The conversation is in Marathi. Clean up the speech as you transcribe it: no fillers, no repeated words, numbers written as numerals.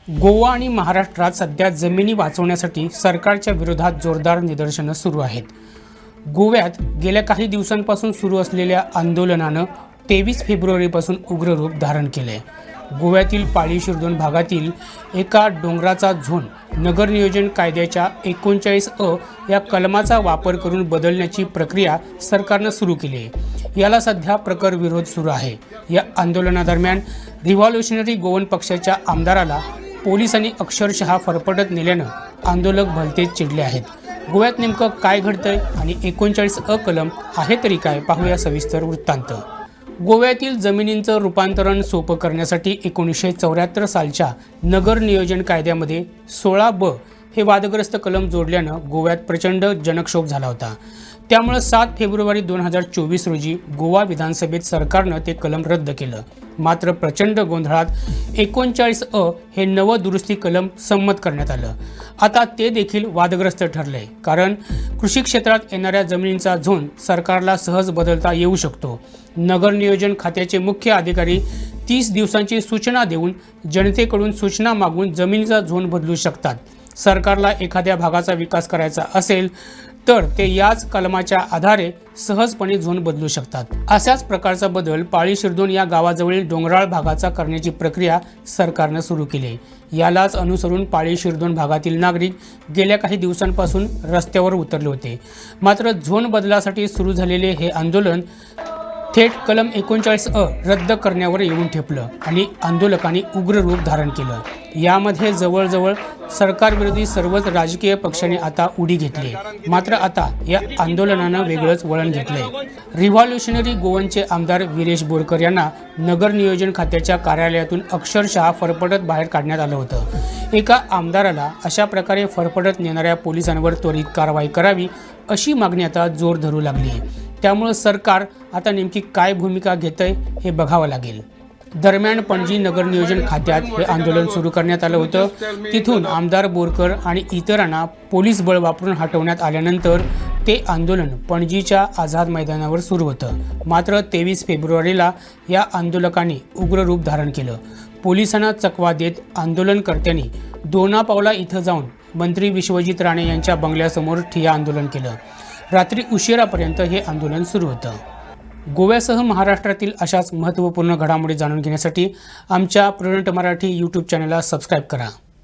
गोवा आणि महाराष्ट्रात सध्या जमिनी वाचवण्यासाठी सरकारच्या विरोधात जोरदार निदर्शनं सुरू आहेत। गोव्यात गेल्या काही दिवसांपासून सुरू असलेल्या आंदोलनानं 23 फेब्रुवारीपासून उग्र रूप धारण केले। गोव्यातील पाळी शिरदोन भागातील एका डोंगराचा झोन नगर नियोजन कायद्याच्या 39A या कलमाचा वापर करून बदलण्याची प्रक्रिया सरकारने सुरू केली आहे। याला सध्या प्रखर विरोध सुरू आहे। या आंदोलनादरम्यान रिव्हॉल्युशनरी गोवन पक्षाच्या आमदाराला पोलिसांनी अक्षरशः फरफटत नेल्यानं आंदोलक भलतेच चिडले आहेत। गोव्यात नेमकं काय घडतंय आणि 39A कलम आहे तरी काय, पाहूया सविस्तर वृत्तांत। गोव्यातील जमिनींचं रूपांतरण सोपं करण्यासाठी 1974 सालच्या नगर नियोजन कायद्यामध्ये 16B हे वादग्रस्त कलम जोडल्यानं गोव्यात प्रचंड जनक्षोभ झाला होता। त्यामुळे 7 फेब्रुवारी 2024 रोजी गोवा विधानसभेत सरकारनं ते कलम रद्द केलं। मात्र प्रचंड गोंधळात 39A हे नवं दुरुस्ती कलम संमत करण्यात आलं। आता ते देखील वादग्रस्त ठरलंय, कारण कृषी क्षेत्रात येणाऱ्या जमिनींचा झोन सरकारला सहज बदलता येऊ शकतो। नगर नियोजन खात्याचे मुख्य अधिकारी 30 दिवसांची सूचना देऊन जनतेकडून सूचना मागून जमिनीचा झोन बदलू शकतात। सरकारला एखाद्या भागाचा विकास करायचा असेल तर ते याच कलमाच्या आधारे सहजपणे झोन बदलू शकतात। अशाच प्रकारचा बदल पाळी शिरदोन या गावाजवळील डोंगराळ भागाचा करण्याची प्रक्रिया सरकारने सुरू केली। यालाच अनुसरून पाळी शिरदोन भागातील नागरिक गेल्या काही दिवसांपासून रस्त्यावर उतरले होते। मात्र झोन बदलासाठी सुरू झालेले हे आंदोलन थेट कलम 39A रद्द करण्यावर येऊन ठेपलं आणि आंदोलकांनी उग्र रूप धारण केलं। यामध्ये जवळजवळ सरकारविरोधी सर्वच राजकीय पक्षांनी आता उडी घेतली। मात्र आता या आंदोलनानं वेगळंच वळण घेतलंय। रिव्हॉल्युशनरी गोवनचे आमदार वीरेश बोरकर यांना नगर नियोजन खात्याच्या कार्यालयातून अक्षरशः फरफटत बाहेर काढण्यात आलं होतं। एका आमदाराला अशा प्रकारे फरफटत नेणाऱ्या पोलिसांवर त्वरित कारवाई करावी अशी मागणी आता जोर धरू लागली आहे। त्यामुळे सरकार आता नेमकी काय भूमिका घेतंय हे बघावं लागेल। दरम्यान पणजी नगर नियोजन खात्यात हे आंदोलन सुरू करण्यात आलं होतं। तिथून आमदार बोरकर आणि इतरांना पोलीस बळ वापरून हटवण्यात आल्यानंतर ते आंदोलन पणजीच्या आझाद मैदानावर सुरू होतं। मात्र 23 फेब्रुवारीला या आंदोलकांनी उग्र रूप धारण केलं। पोलिसांना चकवा देत आंदोलनकर्त्यांनी दोनापावला इथं जाऊन मंत्री विश्वजित राणे यांच्या बंगल्यासमोर ठिय्या आंदोलन केलं। रात्री उशिरापर्यंत हे आंदोलन सुरू होतं। गोव्यासह महाराष्ट्रातील अशाच महत्त्वपूर्ण घडामोडी जाणून घेण्यासाठी आमच्या प्रुडंट मराठी यूट्यूब चॅनलला सबस्क्राईब करा।